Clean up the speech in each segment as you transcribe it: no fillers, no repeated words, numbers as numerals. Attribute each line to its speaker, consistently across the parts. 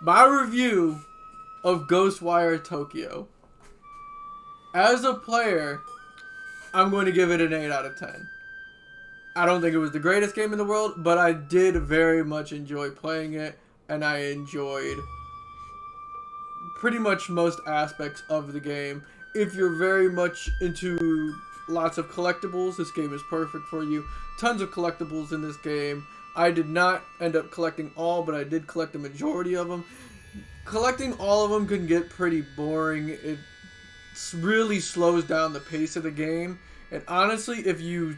Speaker 1: my review of Ghostwire Tokyo. As a player, I'm going to give it an 8 out of 10. I don't think it was the greatest game in the world, but I did very much enjoy playing it, and I enjoyed pretty much most aspects of the game. If you're very much into lots of collectibles, this game is perfect for you. Tons of collectibles in this game. I did not end up collecting all, but I did collect the majority of them. Collecting all of them can get pretty boring. It really slows down the pace of the game. And honestly, if you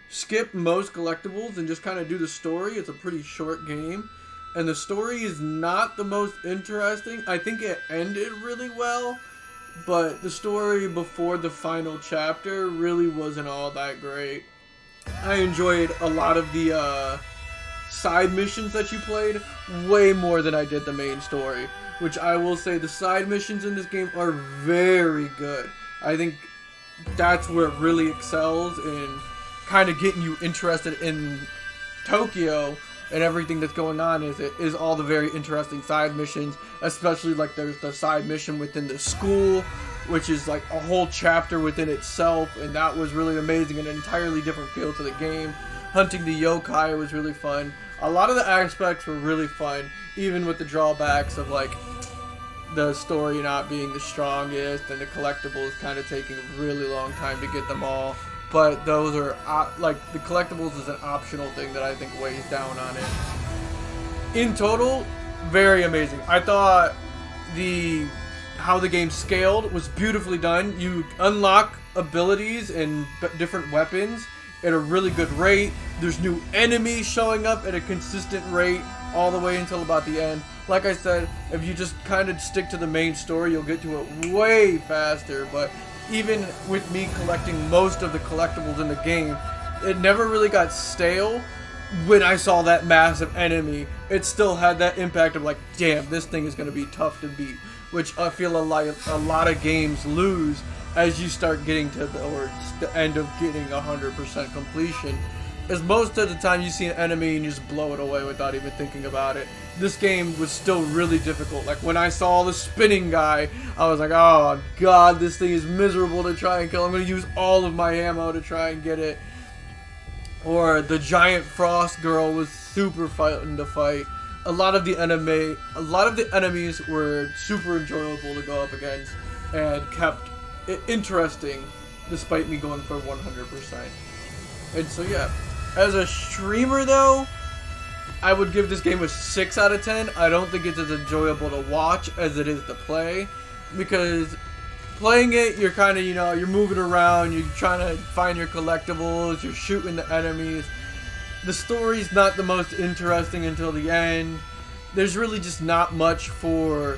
Speaker 1: skip most collectibles and just kind of do the story, it's a pretty short game. And the story is not the most interesting. I think it ended really well, but the story before the final chapter really wasn't all that great. I enjoyed a lot of the side missions that you played way more than I did the main story, which I will say the side missions in this game are very good. I think that's where it really excels in kind of getting you interested in Tokyo and everything that's going on. Is all the very interesting side missions, especially like there's the side mission within the school, which is like a whole chapter within itself, and that was really amazing, an entirely different feel to the game. Hunting the yokai was really fun. A lot of the aspects were really fun, even with the drawbacks of like the story not being the strongest and the collectibles kind of taking a really long time to get them all. But those are, like, the collectibles is an optional thing that I think weighs down on it. In total, very amazing. I thought how the game scaled was beautifully done. You unlock abilities and different weapons at a really good rate. There's new enemies showing up at a consistent rate all the way until about the end. Like I said, if you just kind of stick to the main story, you'll get to it way faster. But even with me collecting most of the collectibles in the game, it never really got stale. When I saw that massive enemy, it still had that impact of like, damn, this thing is going to be tough to beat, which I feel a lot of games lose as you start getting towards the end of getting 100% completion. As most of the time you see an enemy and you just blow it away without even thinking about it. This game was still really difficult. Like when I saw the spinning guy, I was like, oh god, this thing is miserable to try and kill. I'm going to use all of my ammo to try and get it. Or the giant frost girl was super fun to fight. A lot of the enemies were super enjoyable to go up against and kept it interesting despite me going for 100%. And so yeah, as a streamer though, I would give this game a 6 out of 10. I don't think it's as enjoyable to watch as it is to play, because playing it, you're kind of, you're moving around, you're trying to find your collectibles, you're shooting the enemies. The story's not the most interesting until the end. There's really just not much for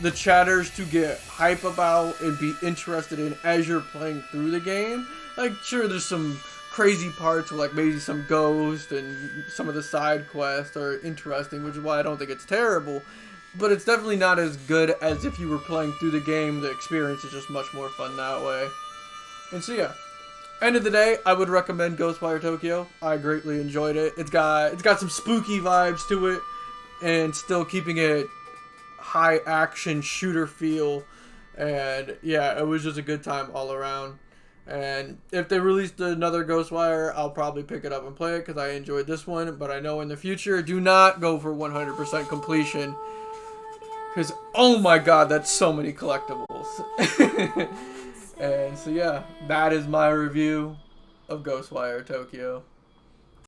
Speaker 1: the chatters to get hype about and be interested in as you're playing through the game. Like, sure, there's some crazy parts of like maybe some ghost and some of the side quests are interesting, which is why I don't think it's terrible, but it's definitely not as good as if you were playing through the game. The experience is just much more fun that way. And so yeah, end of the day, I would recommend Ghostwire Tokyo. I greatly enjoyed it. It's got some spooky vibes to it and still keeping it high action shooter feel, and yeah, it was just a good time all around. And if they released another Ghostwire, I'll probably pick it up and play it because I enjoyed this one. But I know in the future, do not go for 100% completion, because oh my god, that's so many collectibles. And so yeah, that is my review of Ghostwire Tokyo.